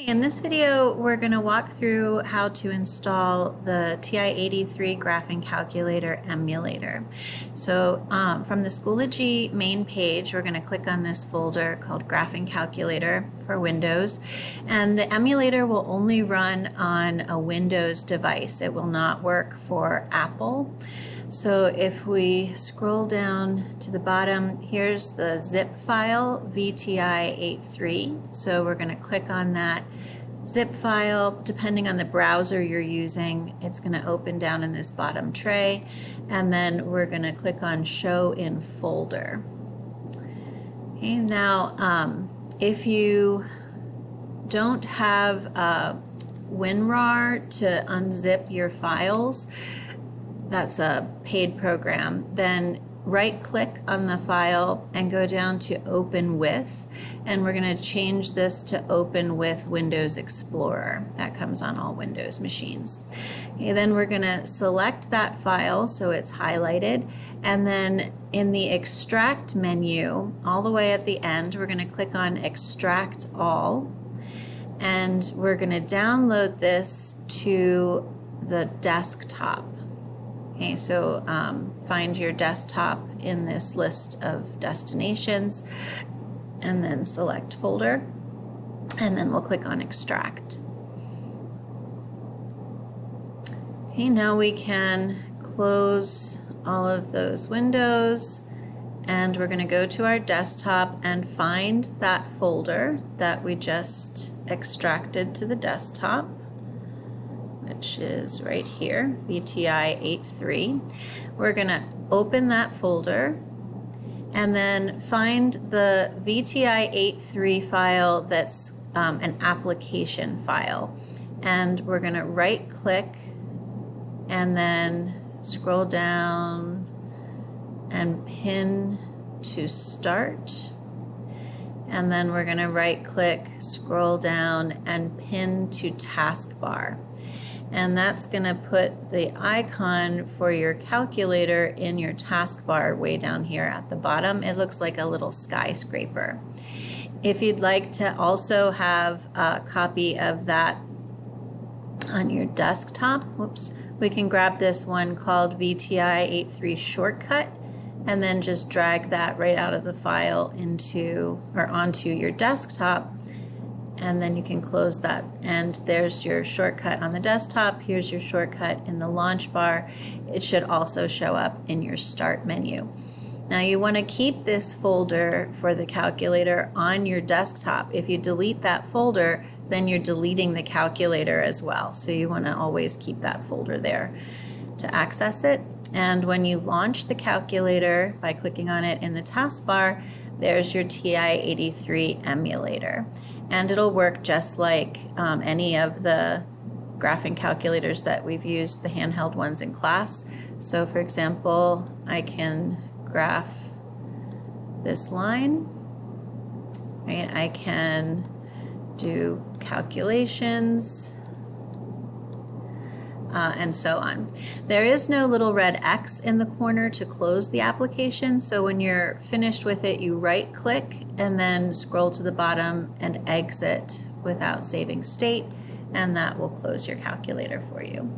In this video, we're going to walk through how to install the TI-83 graphing calculator emulator. So from the Schoology main page, we're going to click on this folder called Graphing Calculator for Windows, and the emulator will only run on a Windows device. It will not work for Apple. So if we scroll down to the bottom, here's the zip file, VTI-83. So we're going to click on that zip file. Depending on the browser you're using, it's going to open down in this bottom tray. And then we're going to click on Show in Folder. Okay, now if you don't have WinRAR to unzip your files, that's a paid program, then right-click on the file and go down to Open With, and we're going to change this to Open with Windows Explorer. That comes on all Windows machines. Okay, then we're going to select that file so it's highlighted, and then in the Extract menu, all the way at the end, we're going to click on Extract All, and we're going to download this to the desktop. Okay, so find your desktop in this list of destinations and then select folder, and then we'll click on extract. Okay, now we can close all of those windows, and we're going to go to our desktop and find that folder that we just extracted to the desktop, which is right here, VTI-83. We're going to open that folder and then find the VTI-83 file that's an application file. And we're going to right click and then scroll down and pin to start. And then we're going to right click, scroll down, and pin to taskbar. And that's going to put the icon for your calculator in your taskbar way down here at the bottom. It looks like a little skyscraper. If you'd like to also have a copy of that on your desktop, we can grab this one called VTI-83 Shortcut, and then just drag that right out of the file into or onto your desktop. And then you can close that, and there's your shortcut on the desktop. Here's your shortcut in the launch bar. It should also show up in your start menu. Now you want to keep this folder for the calculator on your desktop. If you delete that folder, then you're deleting the calculator as well. So you want to always keep that folder there to access it. And when you launch the calculator by clicking on it in the taskbar, there's your TI-83 emulator. And it'll work just like any of the graphing calculators that we've used, the handheld ones in class. So for example, I can graph this line, right? I can do calculations, and so on. There is no little red X in the corner to close the application, so when you're finished with it, you right click and then scroll to the bottom and exit without saving state, and that will close your calculator for you.